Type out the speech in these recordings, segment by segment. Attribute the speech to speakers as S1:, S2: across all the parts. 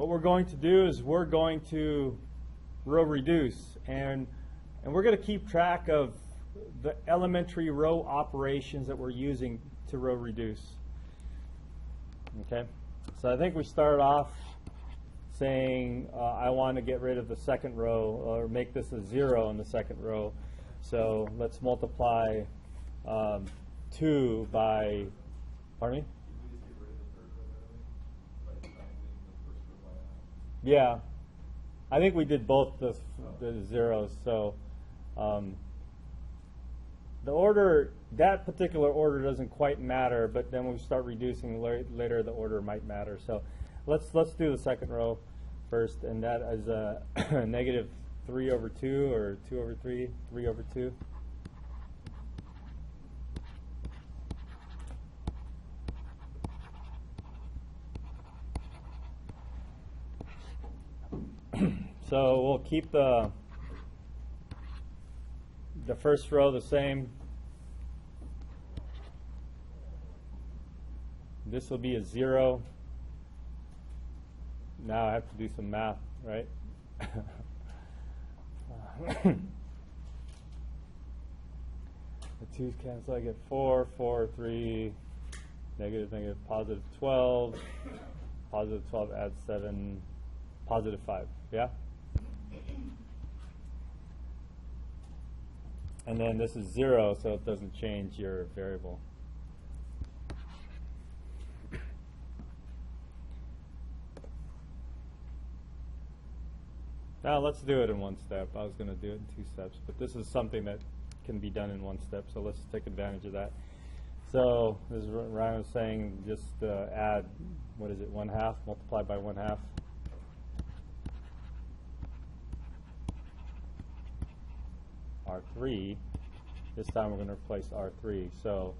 S1: what we're going to do is we're going to row reduce, and we're going to keep track of the elementary row operations that we're using to row reduce. Okay, so I think we start off saying I want to get rid of the second row, or make this a 0 in the second row. So let's multiply 2 by, pardon me? Yeah, I think we did both the zeros. So the order, that particular order doesn't quite matter, but then when we start reducing later, the order might matter. So let's do the second row first, and that is a negative 3 over 2, or 2 over 3, 3 over 2. So we'll keep the first row the same. This will be a 0. Now I have to do some math, right? The 2's cancel. I get 4, 4, 3, negative, negative, positive 12. Positive 12 adds 7, positive 5. Yeah? And then this is 0, so it doesn't change your variable. Now let's do it in one step. I was going to do it in 2 steps, but this is something that can be done in one step, so let's take advantage of that. So as Ryan was saying, just add, what is it, 1/2, multiply by 1/2. R3. This time we're going to replace R3. So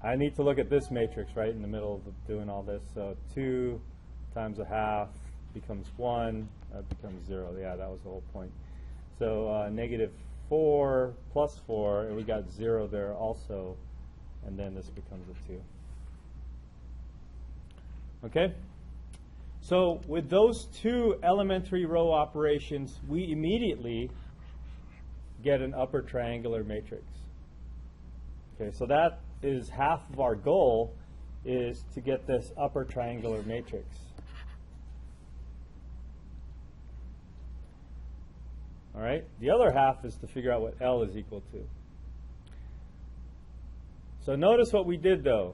S1: I need to look at this matrix right in the middle of doing all this. So 2 times 1/2 becomes 1. That becomes 0. Yeah, that was the whole point. So negative 4 plus 4, and we got 0 there also. And then this becomes a 2. Okay? So with those 2 elementary row operations, we immediately get an upper triangular matrix. Okay, so that is half of our goal, is to get this upper triangular matrix. All right, the other half is to figure out what L is equal to. So notice what we did though.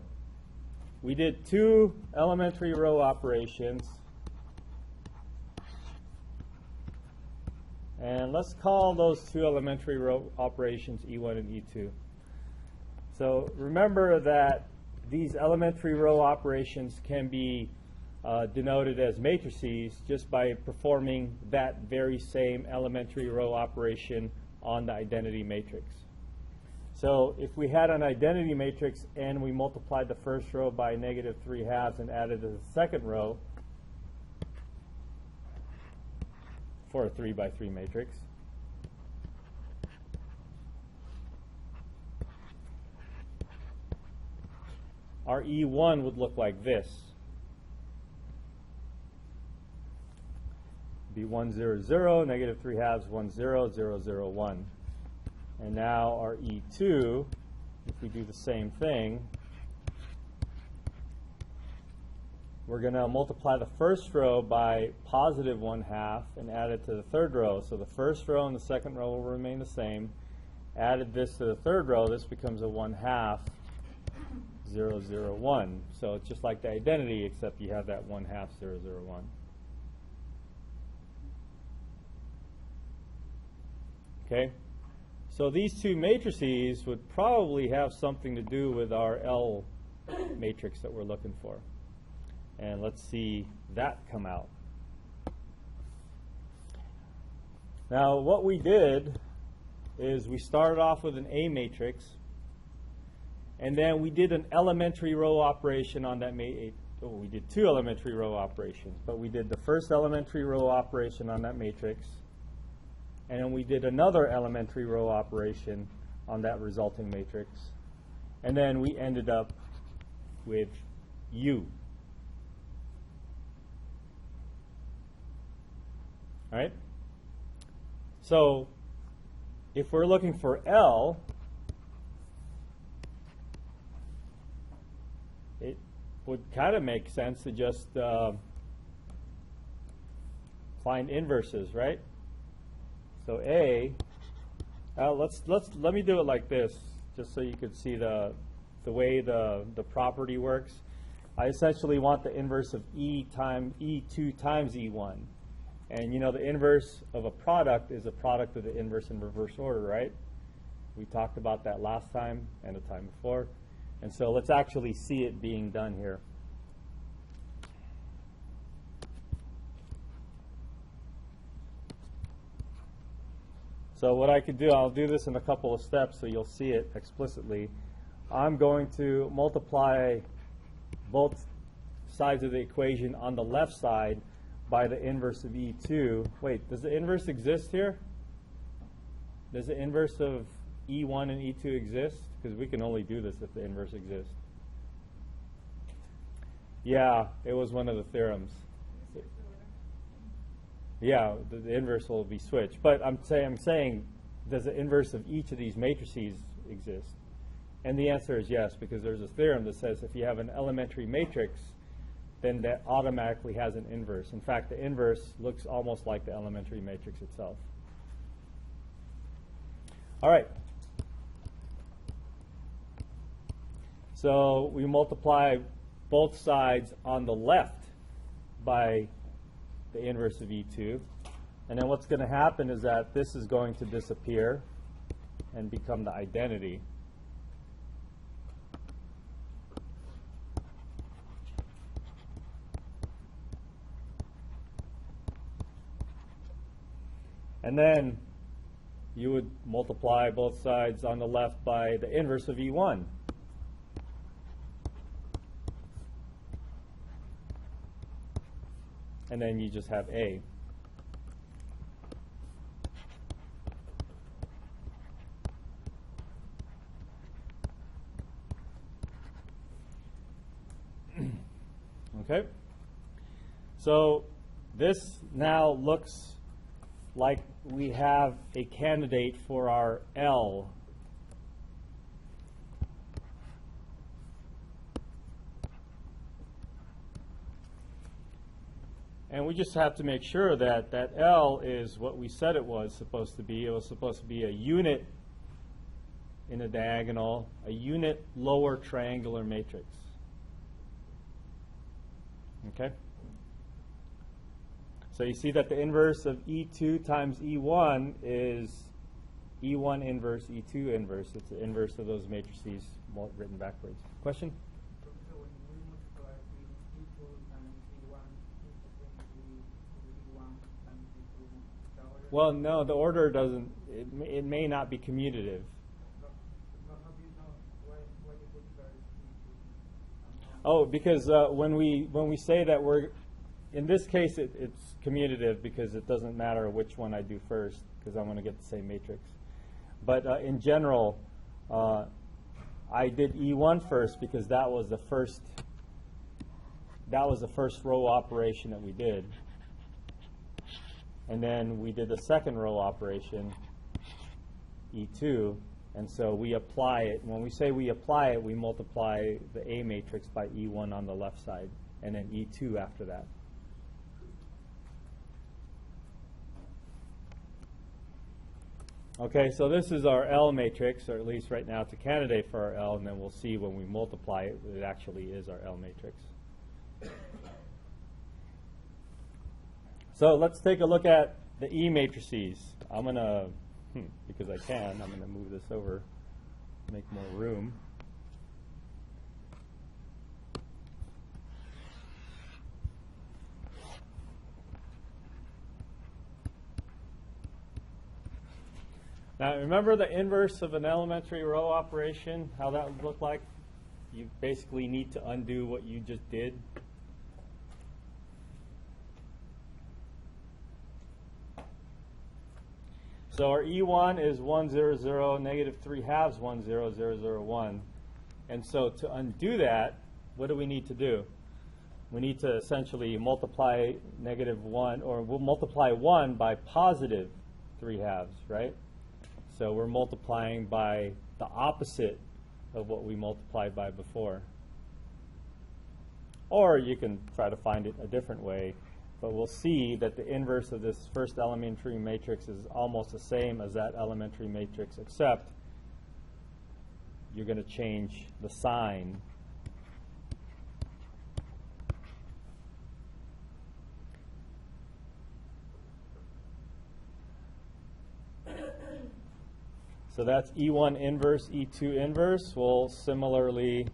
S1: We did 2 elementary row operations. And let's call those 2 elementary row operations E1 and E2. So remember that these elementary row operations can be denoted as matrices just by performing that very same elementary row operation on the identity matrix. So if we had an identity matrix and we multiplied the first row by negative 3/2 and added the second row, for a 3 by 3 matrix, our E1 would look like this. Be 1, 0, 0, negative 3/2, 1, 0, 0, 0, 1. And now our E2, if we do the same thing, we're going to multiply the first row by positive 1/2 and add it to the third row. So the first row and the second row will remain the same. Added this to the third row, this becomes a 1/2, 0, 0, 1. So it's just like the identity, except you have that 1/2, 0, 0, 1. Okay? So these 2 matrices would probably have something to do with our L matrix that we're looking for. And let's see that come out. Now what we did is we started off with an A matrix, and then we did an elementary row operation on that matrix. Oh, we did 2 elementary row operations, but we did the first elementary row operation on that matrix, and then we did another elementary row operation on that resulting matrix, and then we ended up with U. right? So if we're looking for L, it would kind of make sense to just find inverses, right? So A, let me do it like this, just so you could see the way the property works. I essentially want the inverse of E2 times E1. And you know the inverse of a product is a product of the inverse in reverse order, right? We talked about that last time and the time before. And so let's actually see it being done here. So what I could do, I'll do this in a couple of steps so you'll see it explicitly. I'm going to multiply both sides of the equation on the left side by the inverse of E2. Wait, does the inverse exist here? Does the inverse of E1 and E2 exist? Because we can only do this if the inverse exists. Yeah, it was one of the theorems. Yeah, the inverse will be switched. But I'm saying, does the inverse of each of these matrices exist? And the answer is yes, because there's a theorem that says if you have an elementary matrix, then that automatically has an inverse. In fact, the inverse looks almost like the elementary matrix itself. All right. So we multiply both sides on the left by the inverse of E2. And then what's going to happen is that this is going to disappear and become the identity. And then you would multiply both sides on the left by the inverse of E1. And then you just have A. Okay? So this now looks like we have a candidate for our L. And we just have to make sure that that L is what we said it was supposed to be. It was supposed to be a unit in a diagonal, a unit lower triangular matrix. Okay? So you see that the inverse of E2 times E1 is E1 inverse, E2 inverse. It's the inverse of those matrices written backwards. Question?
S2: So when we multiply E2 times E1, it's the same as E1 times E2.
S1: Well, no, the order doesn't, it may not be commutative.
S2: But how do you know why you put E2?
S1: Oh, because when we say that we're, in this case it's commutative because it doesn't matter which one I do first because I'm going to get the same matrix. But in general, I did E1 first because that was the first row operation that we did. And then we did the second row operation, E2, and so we apply it. When we say we apply it, we multiply the A matrix by E1 on the left side, and then E2 after that. Okay, so this is our L matrix, or at least right now it's a candidate for our L, and then we'll see when we multiply it, it actually is our L matrix. So let's take a look at the E matrices. I'm going to, because I can, I'm going to move this over, make more room. Now remember the inverse of an elementary row operation, how that would look like? You basically need to undo what you just did. So our E1 is 1, 0, 0, negative 3 halves 1, 0, 0, 0, 1. And so to undo that, what do we need to do? we need to essentially multiply -1, or we'll multiply 1 by positive 3/2, right? So we're multiplying by the opposite of what we multiplied by before. Or you can try to find it a different way, but we'll see that the inverse of this first elementary matrix is almost the same as that elementary matrix, except you're going to change the sign. So that's E1 inverse, E2 inverse will similarly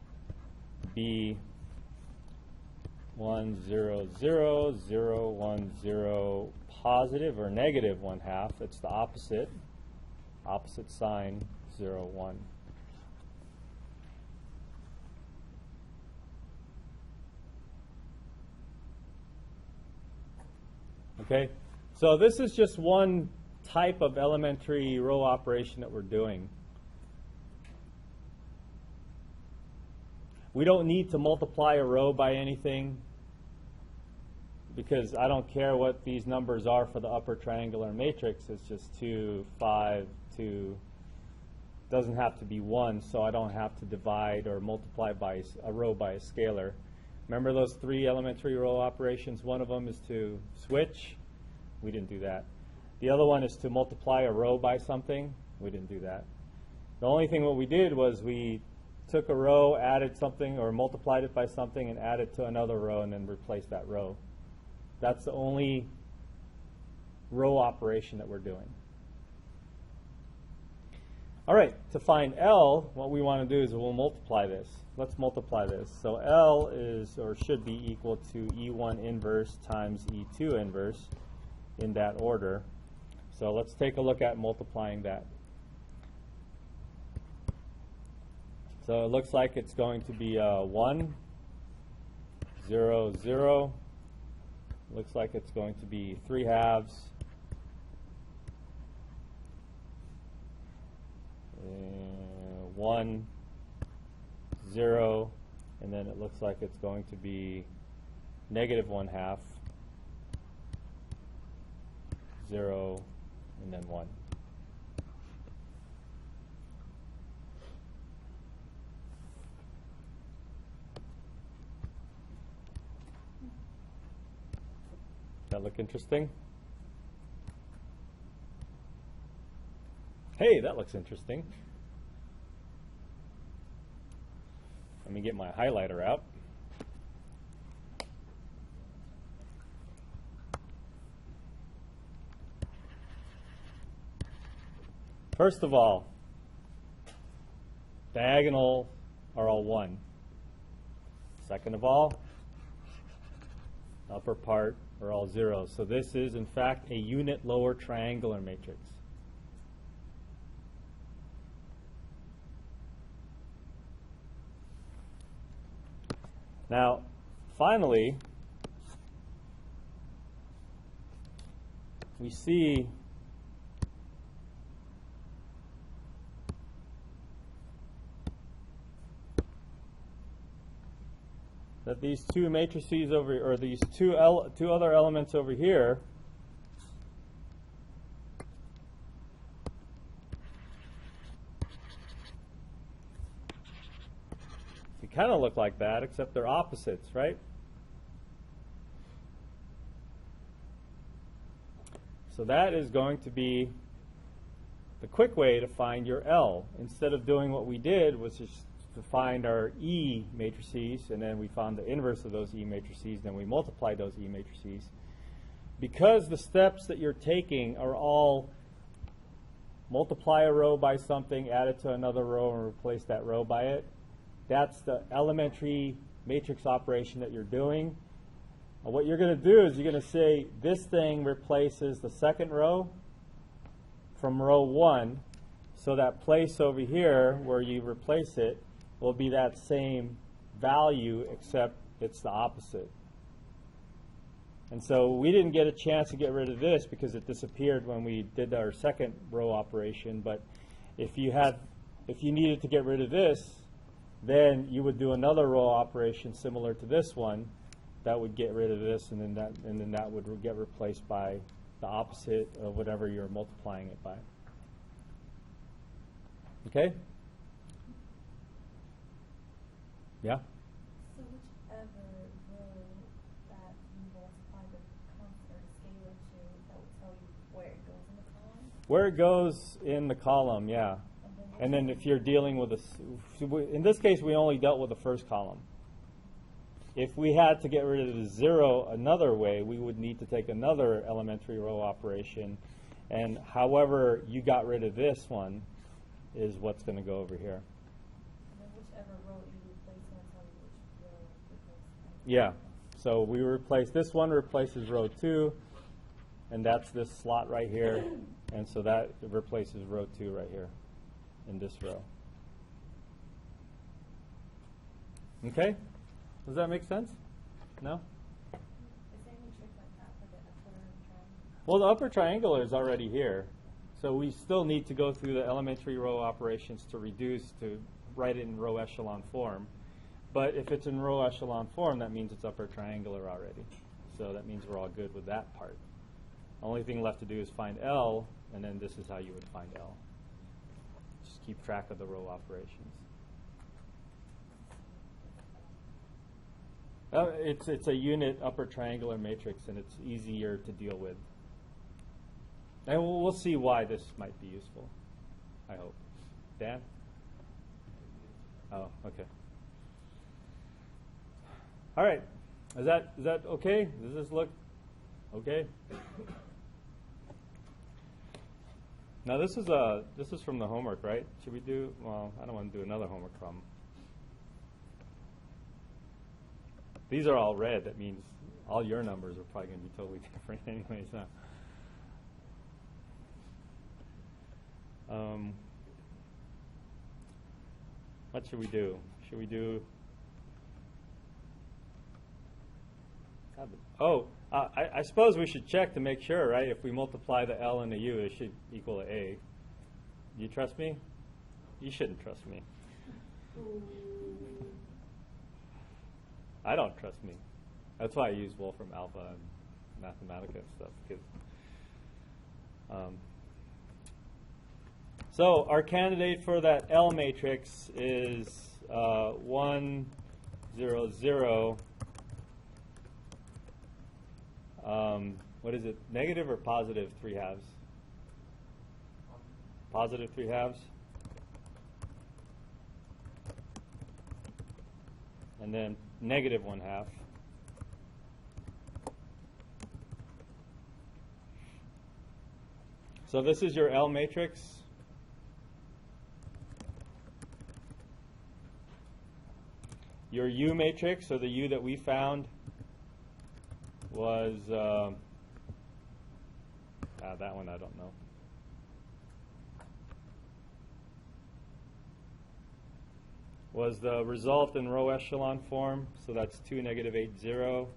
S1: be 1, 0, 0, 0, 1, 0, positive or negative 1/2. It's the opposite sign, 0, 1. Okay, so this is just one type of elementary row operation that we're doing. We don't need to multiply a row by anything, because I don't care what these numbers are for the upper triangular matrix. It's just 2, 5, 2. Doesn't have to be 1, so I don't have to divide or multiply by a row by a scalar. Remember those 3 elementary row operations? One of them is to switch. We didn't do that. The other one is to multiply a row by something. We didn't do that. The only thing what we did was we took a row, added something, or multiplied it by something, and added to another row, and then replaced that row. That's the only row operation that we're doing. All right, to find L, what we want to do is we'll multiply this. Let's multiply this. So L is, or should be, equal to E1 inverse times E2 inverse in that order. So let's take a look at multiplying that. So it looks like it's going to be 1, 0, 0. Looks like it's going to be 3/2. 1, 0, and then it looks like it's going to be negative 1/2, 0, and then 1. That look interesting? Hey, that looks interesting. Let me get my highlighter out. First of all, diagonal are all 1. Second of all, upper part are all 0. So this is, in fact, a unit lower triangular matrix. Now, finally, we see that these two matrices over, or these two other elements over here, they kind of look like that, except they're opposites, right? So that is going to be the quick way to find your L. Instead of doing what we did, was just to find our E matrices, and then we found the inverse of those E matrices, then we multiplied those E matrices. Because the steps that you're taking are all multiply a row by something, add it to another row, and replace that row by it, that's the elementary matrix operation that you're doing. What you're going to do is you're going to say this thing replaces the second row from row 1, so that place over here where you replace it will be that same value, except it's the opposite. And so we didn't get a chance to get rid of this because it disappeared when we did our second row operation. But if you needed to get rid of this, then you would do another row operation similar to this one. that would get rid of this, and then that would get replaced by the opposite of whatever you're multiplying it by. Okay? Yeah?
S3: So whichever row that you multiply the constant or the scalar to, that will tell you where it goes in the column?
S1: Where it goes in the column, yeah. And then if you're dealing with in this case, we only dealt with the first column. If we had to get rid of the 0 another way, we would need to take another elementary row operation. And however you got rid of this one is what's going to go over here.
S3: And then whichever row you replace will tell you which row replaces.
S1: Yeah. So we replace this one replaces row 2, and that's this slot right here. And so that replaces row 2 right here in this row. Okay? Does that make sense? No?
S3: Is there any trick like that for the upper triangle?
S1: Well, the upper triangular is already here. So we still need to go through the elementary row operations to reduce to write it in row echelon form. But if it's in row echelon form, that means it's upper triangular already. So that means we're all good with that part. Only thing left to do is find L, and then this is how you would find L. Just keep track of the row operations. It's a unit upper triangular matrix, and it's easier to deal with. And we'll see why this might be useful, I hope. Dan? Oh, okay. All right. Is that okay? Does this look okay? Now this is from the homework, right? Should we do? Well, I don't want to do another homework problem. These are all red. That means all your numbers are probably going to be totally different anyways. Huh? What should we do? Should we do? Oh, I suppose we should check to make sure, right? If we multiply the L and the U, it should equal a A. Do you trust me? You shouldn't trust me. I don't trust me. That's why I use Wolfram Alpha and Mathematica and stuff. Because, so our candidate for that L matrix is 1, 0, 0. What is it? Negative or positive 3/2? Positive 3/2. And then negative 1/2. So this is your L matrix. Your U matrix, or the U that we found, was that one I don't know. Was the result in row echelon form, so that's 2, negative 8, 0.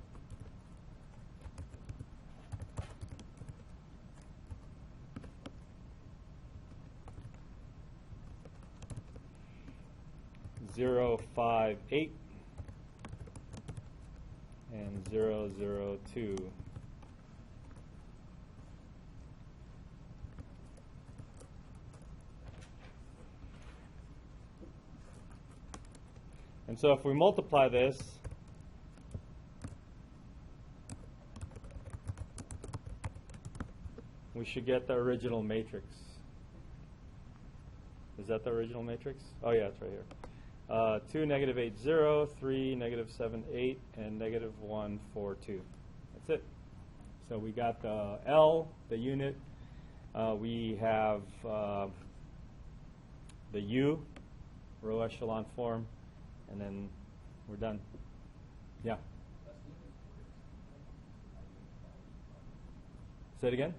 S1: Zero, 5, 8, and 0, 0, 2. And so if we multiply this, we should get the original matrix. Is that the original matrix? Oh yeah, it's right here. 2, negative 8, 0, 3, negative 7, 8, and negative 1, 4, 2. That's it. So we got the L, the unit. We have the U, row echelon form, and then we're done. Yeah. Say it again.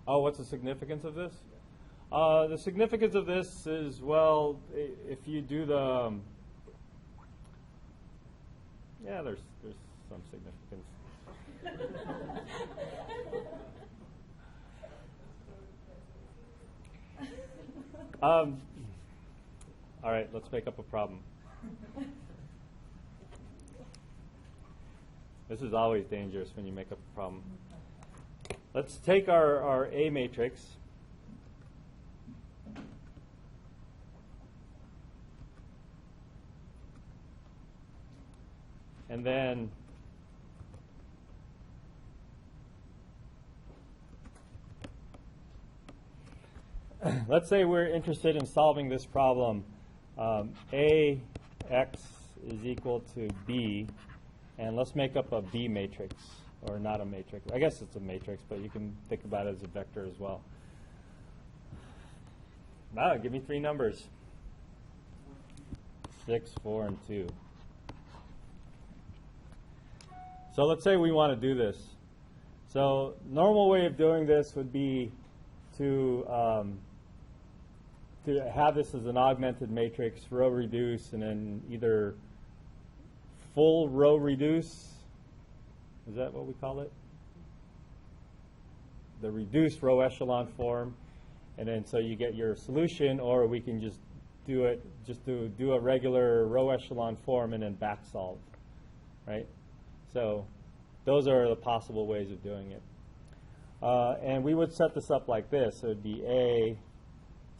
S1: Oh, what's the significance of this? The significance of this is, well, if you do the, yeah, there's some significance. All right, let's make up a problem. This is always dangerous when you make up a problem. Let's take our A matrix. And then let's say we're interested in solving this problem. AX is equal to B, and let's make up a B matrix, or not a matrix. I guess it's a matrix, but you can think about it as a vector as well. Now, give me three numbers. 6, 4, and 2. So let's say we want to do this. So normal way of doing this would be to have this as an augmented matrix, row reduce, and then either full row reduce. Is that what we call it? The reduced row echelon form. And then so you get your solution, or we can just do it, do a regular row echelon form and then back solve, right? So those are the possible ways of doing it. And we would set this up like this. It would be A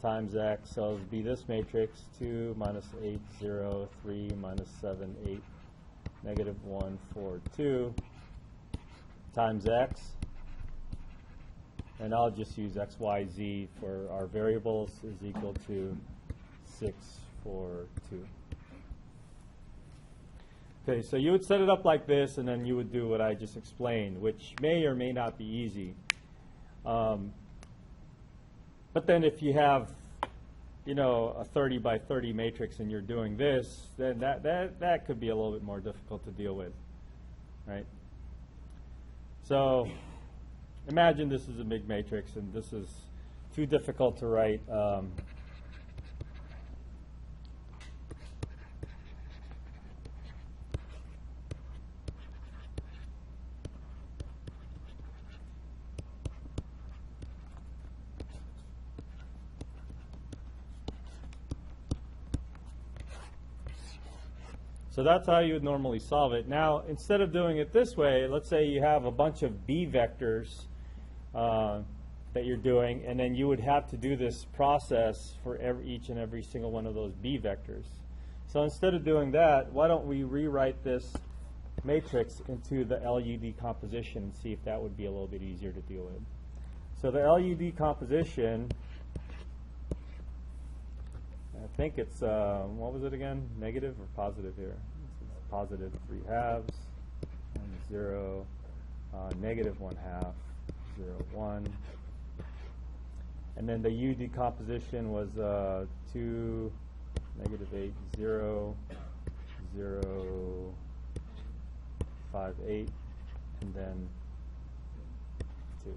S1: times X, so it would be this matrix, 2, minus 8, 0, 3, minus 7, 8, negative 1, 4, 2, times X. And I'll just use X, Y, Z for our variables is equal to 6, 4, 2. Okay, so you would set it up like this, and then you would do what I just explained, which may or may not be easy. But then if you have, you know, a 30 by 30 matrix and you're doing this, then that could be a little bit more difficult to deal with, right? So imagine this is a big matrix, and this is too difficult to write. So that's how you would normally solve it. Now, instead of doing it this way, let's say you have a bunch of B vectors that you're doing, and then you would have to do this process for each and every single one of those B vectors. So instead of doing that, why don't we rewrite this matrix into the LU decomposition and see if that would be a little bit easier to deal with. So the LU decomposition, I think it's, what was it again? Negative or positive here? This is positive 3 halves, 0, negative 1 half, 0, 1. And then the U decomposition was 2, negative 8, 0, 0, 5, 8, and then 2.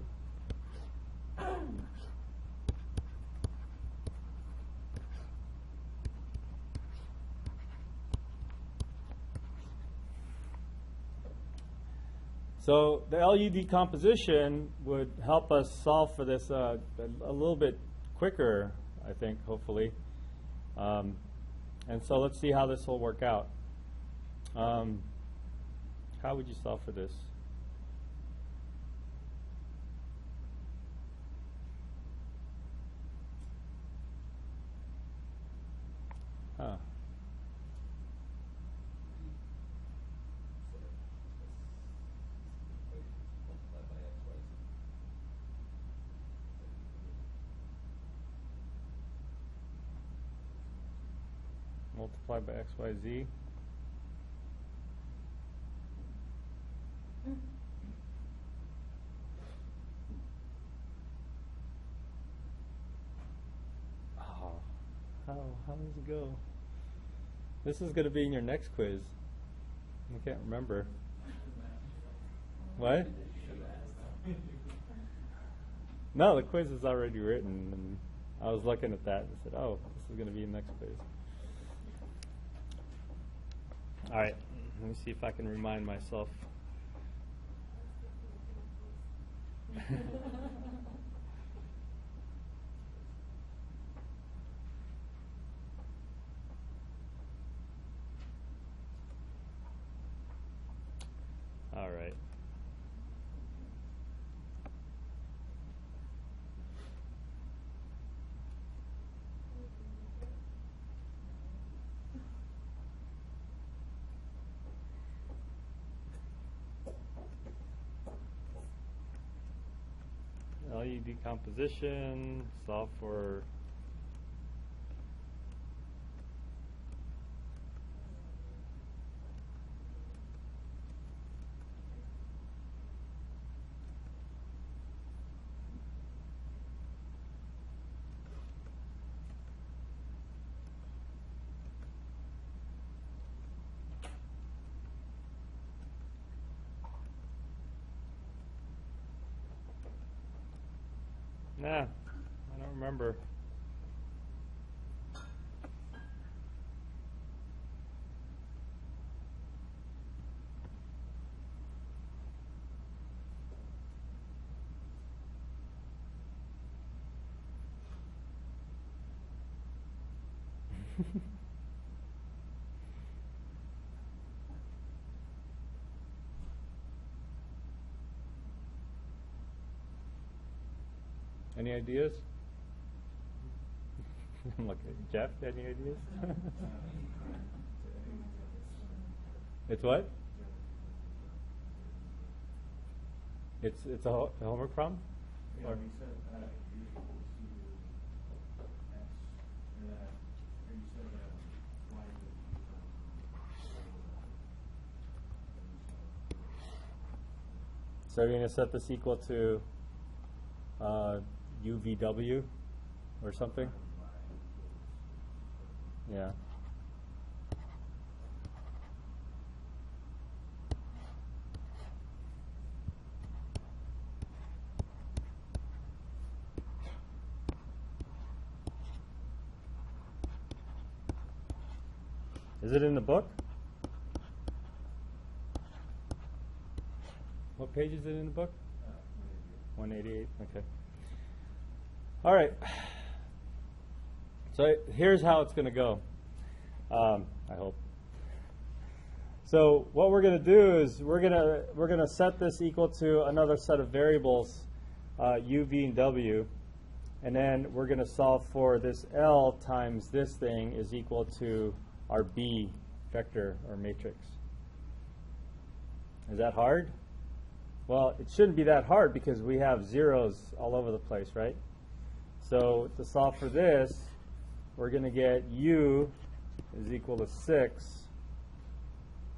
S1: So the LU decomposition would help us solve for this a little bit quicker, I think, hopefully. And so let's see how this will work out. How would you solve for this? Huh. Multiply by x, y, z. Oh, how does it go? This is going to be in your next quiz. I can't remember. What? No, the quiz is already written, and I was looking at that and said, oh, this is going to be in the next quiz. All right, let me see if I can remind myself. All right. LU decomposition, solve for nah, I don't remember. Any ideas? Look, Jeff, any ideas? It's what? It's a homework problem?
S4: Yeah,
S1: Or?
S4: we said u equals x, and that, or you said y
S1: So you're going to set this equal to UVW or something? Yeah. Is it in the book? What page is it in the book? 188. Okay. All right. So here's how it's going to go. I hope. So what we're going to do is we're going to set this equal to another set of variables, u, v, and w, and then we're going to solve for this L times this thing is equal to our B vector or matrix. Is that hard? Well, it shouldn't be that hard because we have zeros all over the place, right? So to solve for this, we're going to get u is equal to 6,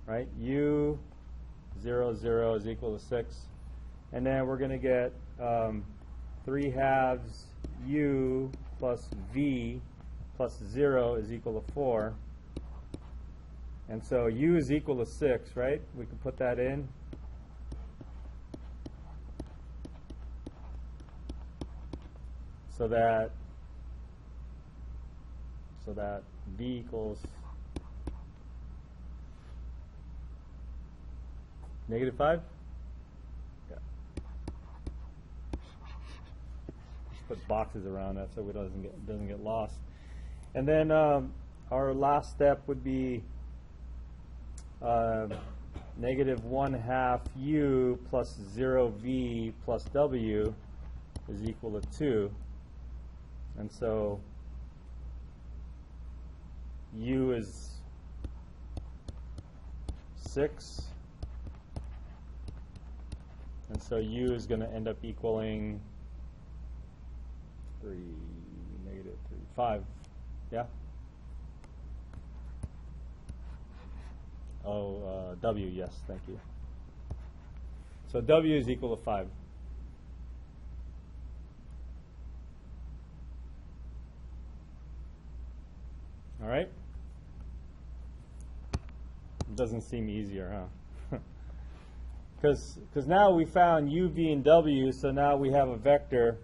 S1: right? U 0, 0 is equal to 6. And then we're going to get 3/2 u plus v plus 0 is equal to 4. And so u is equal to 6, right? We can put that in. So that v equals -5? Yeah. Just put boxes around that so it doesn't get lost. And then our last step would be -1/2 u plus 0v plus w is equal to 2. And so u is 6. And so u is going to end up equaling 3, -3, 5. Yeah? Oh, w, yes, thank you. So w is equal to 5. All right? It doesn't seem easier, huh? Because now we found u, v, and w, so now we have a vector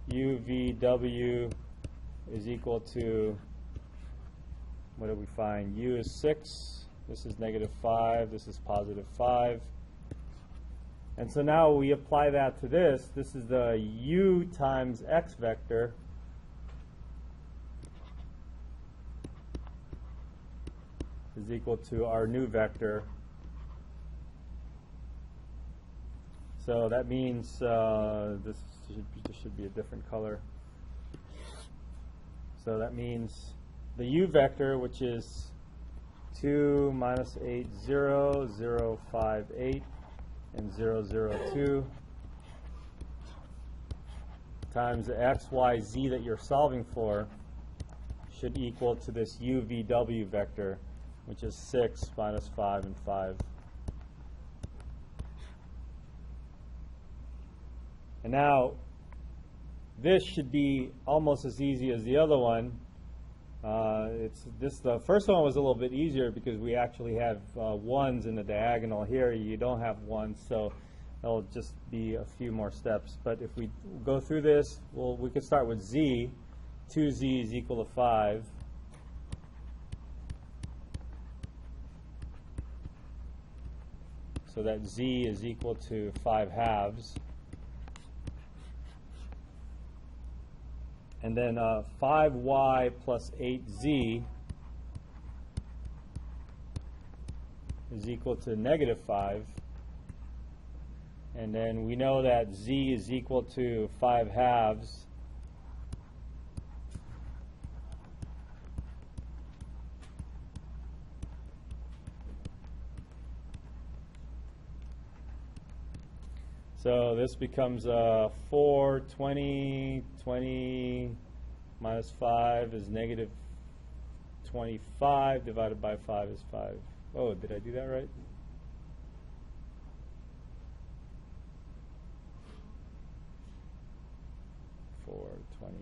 S1: u, v, w is equal to, what did we find? U is 6, this is -5, this is +5. And so now we apply that to this. This is the u times x vector. Is equal to our new vector So that means this should be a different color. So that means the U vector, which is 2, minus 8, 0, 0, 5, 8, and 0, 0, 2, times the x, y, z that you're solving for should equal to this UVW vector, which is 6, minus 5, and 5. And now, this should be almost as easy as the other one. The first one was a little bit easier because we actually have ones in the diagonal. Here you don't have ones, so it'll just be a few more steps. But if we go through this, we could start with z. 2z is equal to 5. So that z is equal to 5 halves. And then 5y plus 8z is equal to negative 5. And then we know that z is equal to 5 halves. So this becomes 4, 20, 20 minus 5 is negative 25, divided by 5 is 5. Oh, did I do that right? Four, 20,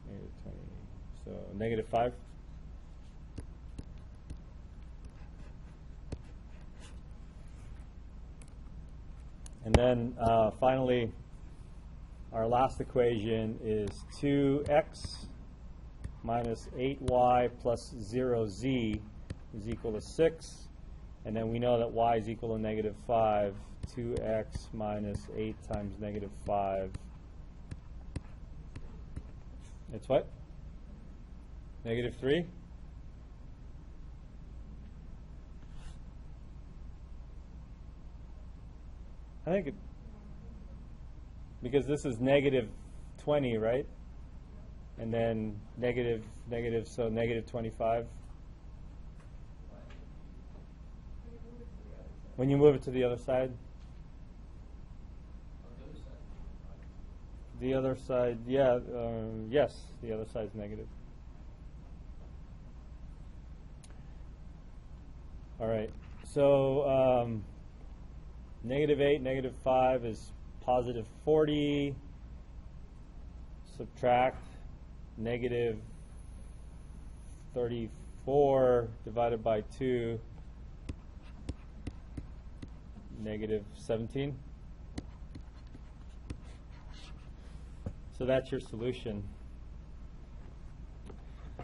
S1: negative 20, so negative 5. And then finally, our last equation is 2x minus 8y plus 0z is equal to 6. And then we know that y is equal to negative 5. 2x minus 8 times negative 5. It's what? Negative 3? I think it, because this is negative 20, right? And then negative, so negative 25. When you move it to the other side? The other side, yeah, yes, the other side is negative. All right, so negative 8, negative 5 is positive 40. Subtract negative 34 divided by 2, negative 17. So that's your solution.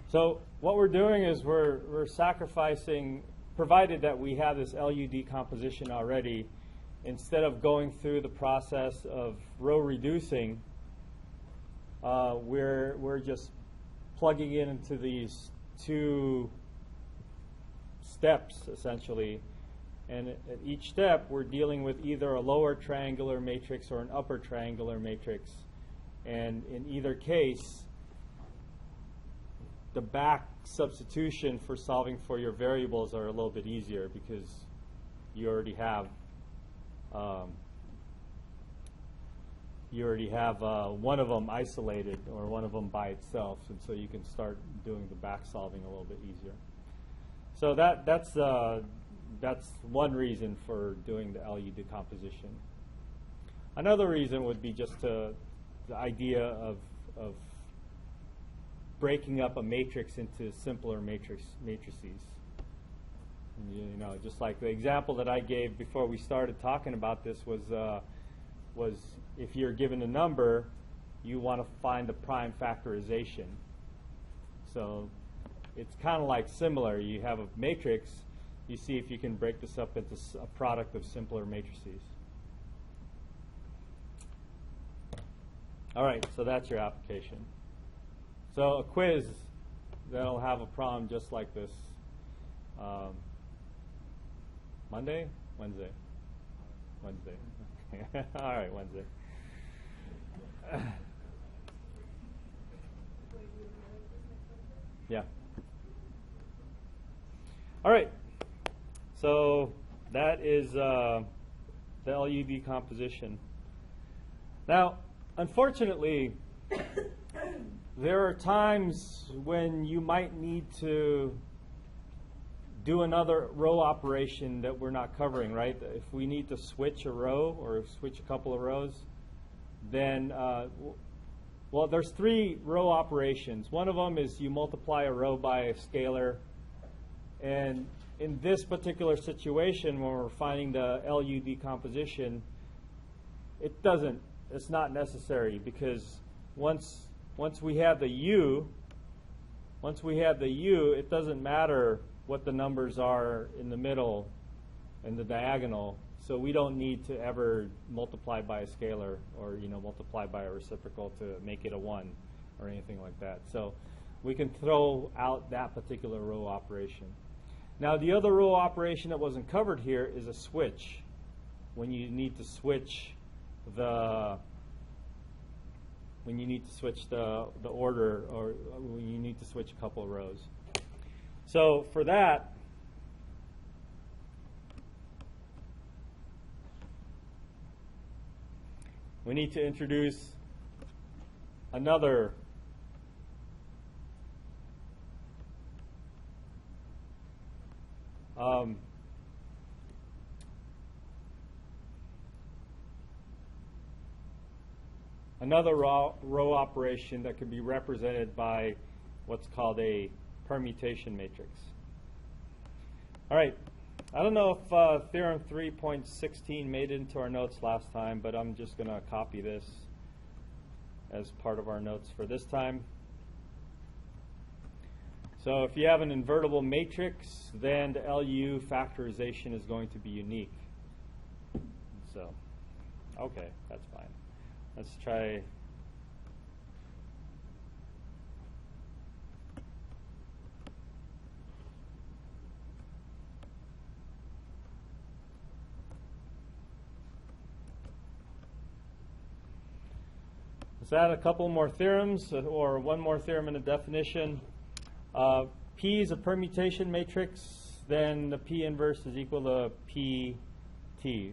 S1: So what we're doing is we're sacrificing, provided that we have this LU decomposition already, instead of going through the process of row reducing, we're just plugging it into these two steps, essentially. And at each step, we're dealing with either a lower triangular matrix or an upper triangular matrix. And in either case, the back substitution for solving for your variables are a little bit easier because you already have one of them isolated or one of them by itself, and so you can start doing the back solving a little bit easier. So that's one reason for doing the LU decomposition. Another reason would be just the idea of breaking up a matrix into simpler matrices. You know, just like the example that I gave before we started talking about this was if you're given a number, you want to find the prime factorization. So it's kind of like similar. You have a matrix, you see if you can break this up into a product of simpler matrices. All right, so that's your application. So a quiz that'll have a problem just like this. Monday? Wednesday? Wednesday. Okay. All right, Wednesday. Yeah. All right. So that is the LU decomposition. Now, unfortunately, there are times when you might need to do another row operation that we're not covering, right? If we need to switch a row or switch a couple of rows, then, well, there's 3 row operations. One of them is you multiply a row by a scalar. And in this particular situation, when we're finding the LU decomposition, it's not necessary, because once we have the U, it doesn't matter what the numbers are in the middle and the diagonal. So we don't need to ever multiply by a scalar or multiply by a reciprocal to make it a 1 or anything like that. So we can throw out that particular row operation. Now the other row operation that wasn't covered here is a switch. When you need to switch the order, or when you need to switch a couple of rows. So for that, we need to introduce another row operation that can be represented by what's called a permutation matrix. All right. I don't know if Theorem 3.16 made it into our notes last time, but I'm just going to copy this as part of our notes for this time. So if you have an invertible matrix, then the LU factorization is going to be unique. So, okay, that's fine. Let's try. Let's add a couple more theorems, or one more theorem in a definition. P is a permutation matrix, then the P inverse is equal to PT.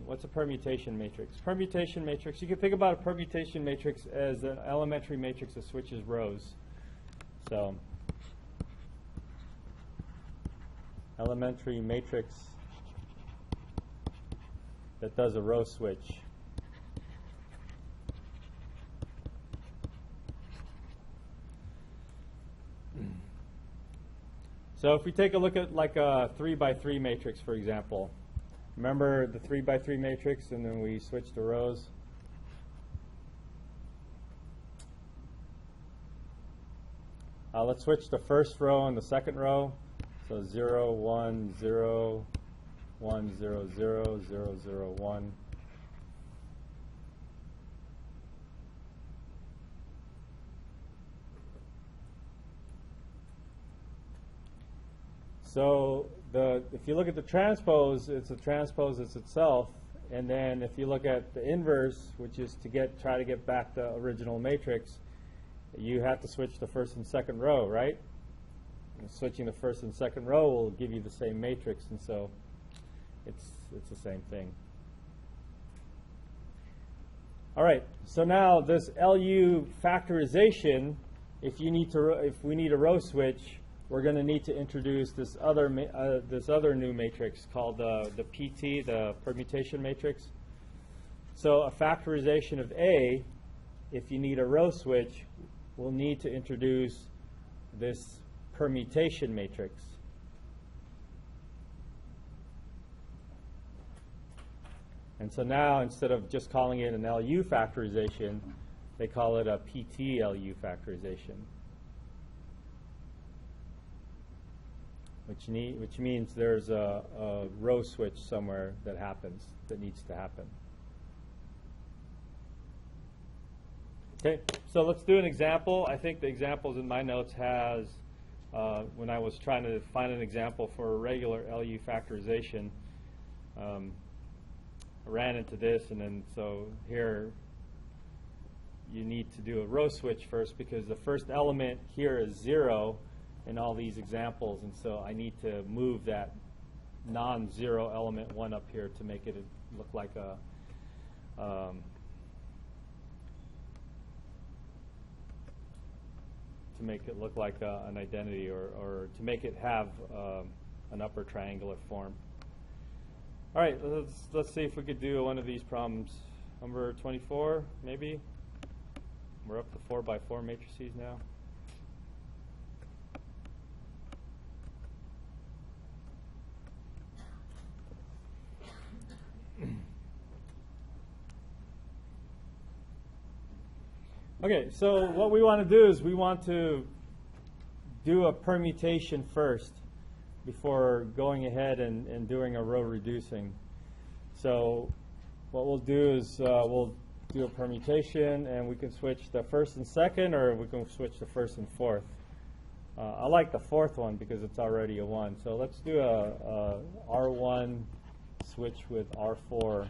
S1: What's a permutation matrix? Permutation matrix, you can think about a permutation matrix as an elementary matrix that switches rows. So, elementary matrix that does a row switch. So if we take a look at like a 3x3 matrix, for example, remember the 3x3 matrix, and then we switch the rows. Let's switch the first row and the second row. So 0, 1, 0, 1, 0, 0, 0, 0, 1. So if you look at the transpose, it's a transpose it's itself. And then if you look at the inverse, which is to try to get back the original matrix, you have to switch the first and second row, right? And switching the first and second row will give you the same matrix, and so it's the same thing. All right. So now this LU factorization, if we need a row switch, we're going to need to introduce this other new matrix called the PT, the permutation matrix. So a factorization of A, if you need a row switch, we'll need to introduce this permutation matrix. And so now, instead of just calling it an LU factorization, they call it a PtLU factorization. Which means there's a row switch somewhere that needs to happen. Okay, so let's do an example. I think the examples in my notes has, when I was trying to find an example for a regular LU factorization, ran into this, and then so here you need to do a row switch first because the first element here is 0 in all these examples, and so I need to move that non-zero element 1 up here to make it look like a an identity, or to make it have an upper triangular form. All right, let's see if we could do one of these problems. Number 24, maybe. We're up to 4x4 matrices now. Okay, so what we want to do is we want to do a permutation first before going ahead and doing a row reducing. So what we'll do is we'll do a permutation, and we can switch the first and second, or we can switch the first and fourth. I like the fourth one because it's already a 1. So let's do a R1 switch with R4.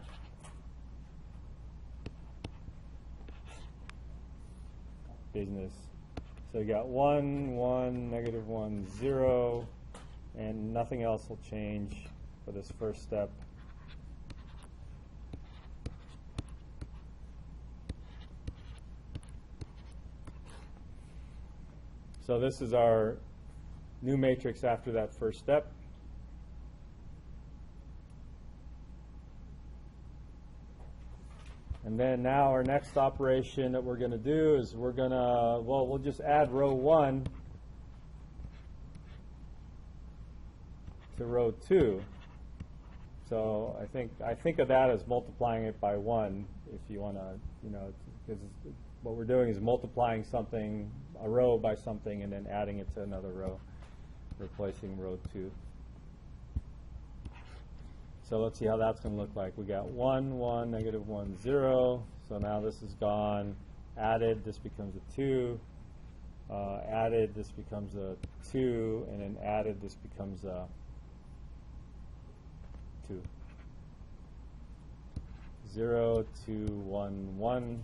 S1: Business. So you got 1, 1, -1, 0, and nothing else will change for this first step. So this is our new matrix after that first step. And then now our next operation that we're going to do is we'll just add row 1 to row 2. So I think of that as multiplying it by 1, if you want to, because what we're doing is multiplying something, a row by something, and then adding it to another row, replacing row 2. So let's see how that's going to look like. We got 1, 1, -1, 0. So now this is gone. Added, this becomes a 2. Added, this becomes a 2. And then added, this becomes a 2. 0, 2, 1, 1.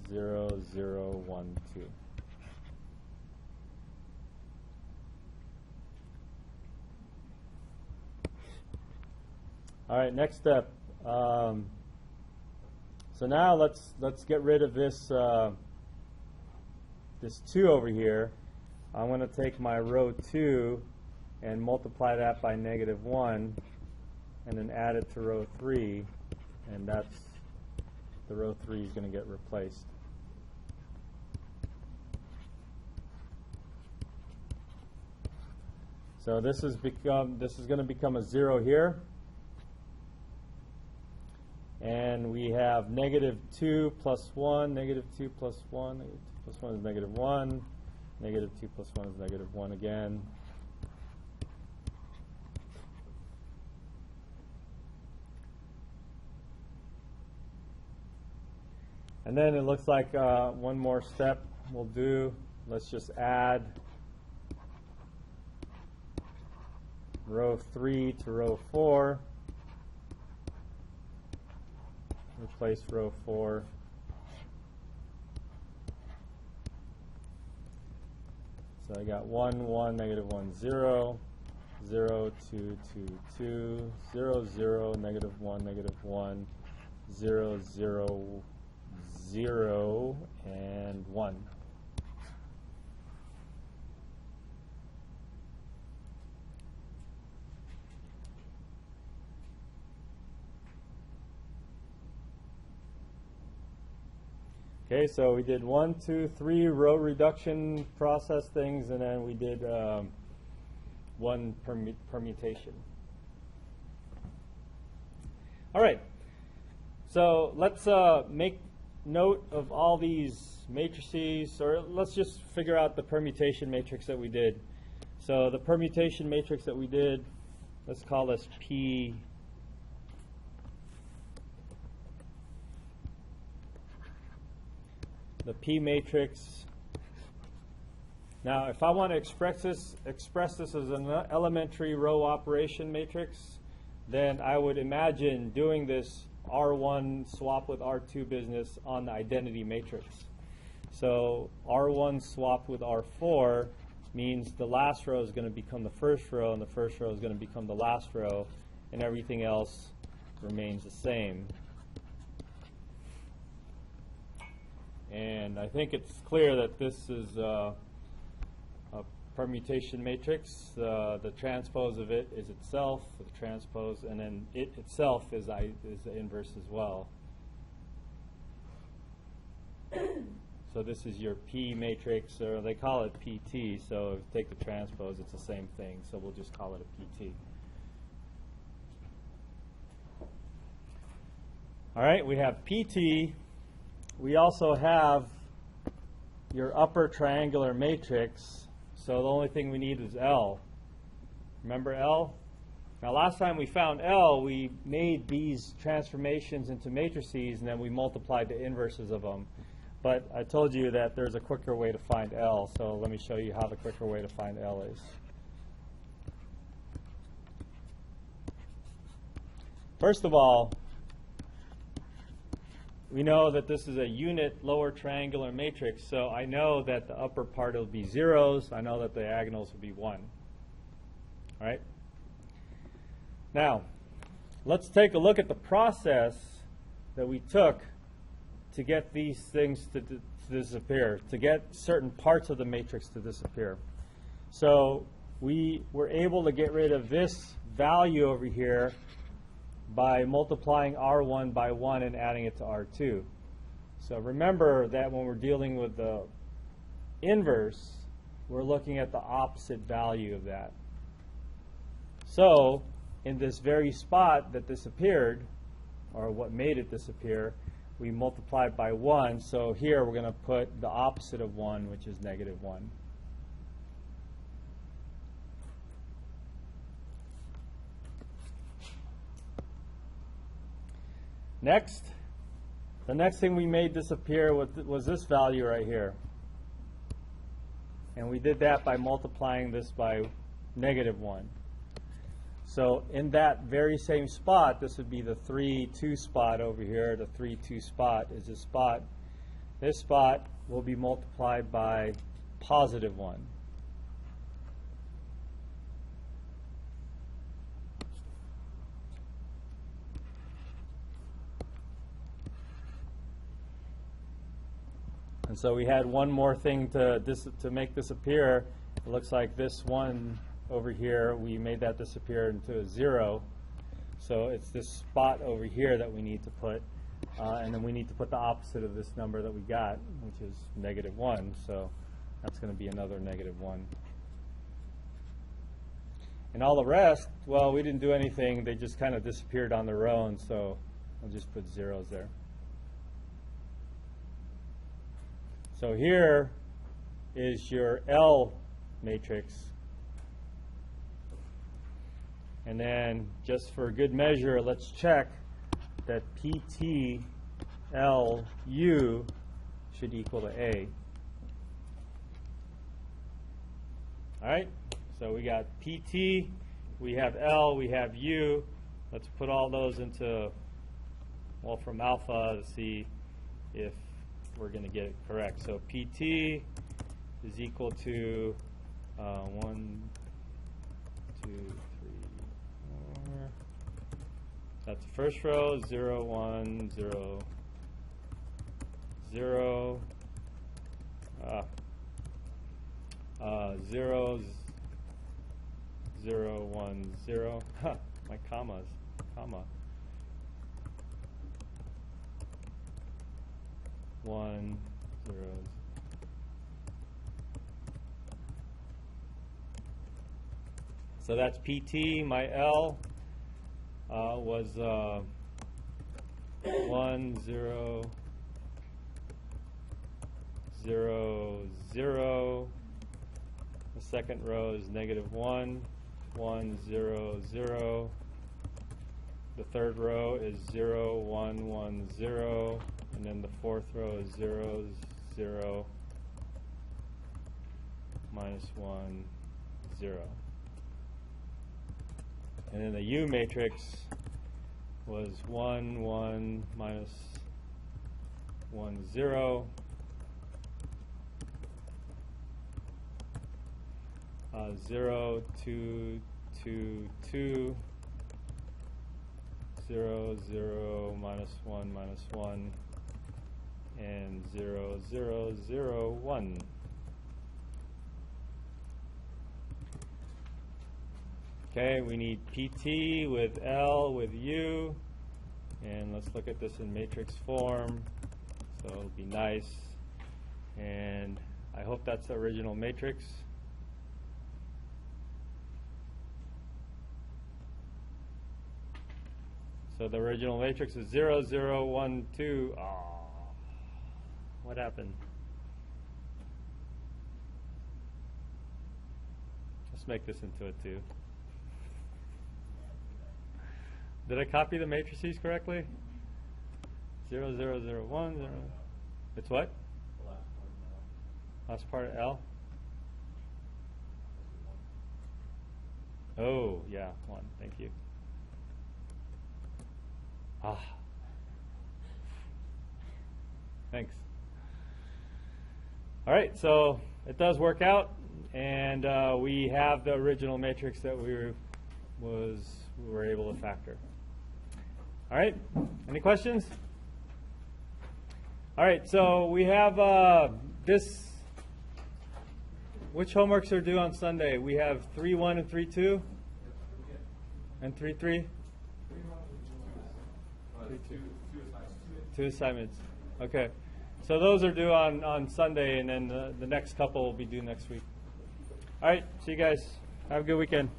S1: 0, 0, 1, 2. All right, next step. So now let's get rid of this this 2 over here. I'm going to take my row 2 and multiply that by -1, and then add it to row 3, and that's the row 3 is going to get replaced. So this is going to become a 0 here. And we have -2 plus 1, -2 plus 1, -2 plus 1 is -1, -2 plus 1 is -1 again. And then it looks like one more step we'll do. Let's just add row 3 to row 4. Replace row 4. So I got 1, 1, -1, 0, 0, 2, 2, 2, 0, 0, -1, -1, 0, 0, 0, and 1. Okay, so we did 1, 2, 3 row reduction process things, and then we did one permutation. All right, so let's make note of all these matrices, or let's just figure out the permutation matrix that we did. So the permutation matrix that we did, let's call this P. The P matrix. Now, if I want to express this as an elementary row operation matrix, then I would imagine doing this R1 swap with R2 business on the identity matrix. So R1 swapped with R4 means the last row is going to become the first row, and the first row is going to become the last row, and everything else remains the same. And I think it's clear that this is a permutation matrix. The transpose of it is itself, the transpose, and then it itself is the inverse as well. So this is your P matrix, or they call it PT, so if you take the transpose, it's the same thing, so we'll just call it a PT. All right, we have PT. We also have your upper triangular matrix, so the only thing we need is L. Remember L? Now last time we found L, we made these transformations into matrices, and then we multiplied the inverses of them. But I told you that there's a quicker way to find L, so let me show you how the quicker way to find L is. First of all, we know that this is a unit lower triangular matrix, so I know that the upper part will be zeros. I know that the diagonals will be 1. All right? Now, let's take a look at the process that we took to get these things to disappear, to get certain parts of the matrix to disappear. So we were able to get rid of this value over here by multiplying R1 by 1 and adding it to R2. So remember that when we're dealing with the inverse, we're looking at the opposite value of that. So in this very spot that disappeared, or what made it disappear, we multiplied by 1. So here we're going to put the opposite of 1, which is -1. Next, the next thing we made disappear was this value right here. And we did that by multiplying this by -1. So in that very same spot, this would be the 3, 2 spot over here. The 3, 2 spot is this spot. This spot will be multiplied by +1. And so we had one more thing to make this appear. It looks like this one over here, we made that disappear into a 0. So it's this spot over here that we need to put. And then we need to put the opposite of this number that we got, which is -1. So that's going to be another -1. And all the rest, well, we didn't do anything. They just kind of disappeared on their own. So I'll just put zeros there. So here is your L matrix. And then just for good measure, let's check that PtLU should equal to A. All right, so we got PT, we have L, we have U. Let's put all those into, well, from alpha to see if we're going to get it correct. So PT is equal to 1, 2, 3, 4. That's the first row, 0, 1, 0, 0, 0, 0, 1, 0. Huh, my commas, comma. 1, 0. So that's PT. My L was 1, 0, 0, 0. The second row is -1, 1, 0, 0. The third row is 0, 1, 1, 0. And then the fourth row is 0, 0, -1, 0. And then the U matrix was 1, 1, minus 1, 0. 0, 2, 2, 2, 0, 0, minus 1, and 0, 0, 0, 1. Okay, we need PT with L with U, and let's look at this in matrix form, so it'll be nice, and I hope that's the original matrix. So the original matrix is 0, 0, 1, 2. Oh, what happened? Let's make this into a 2. Did I copy the matrices correctly? 0, 0, 0, 1, 0. It's what? Last part of L? Oh, yeah, 1. Thank you. Ah. Thanks. All right, so it does work out, and we have the original matrix that we were able to factor. All right, any questions? All right, so we have this. Which homeworks are due on Sunday? We have 3-1 and 3-2, and 3-3. 2 assignments. Okay, so those are due on Sunday, and then the next couple will be due next week. All right, see you guys. Have a good weekend.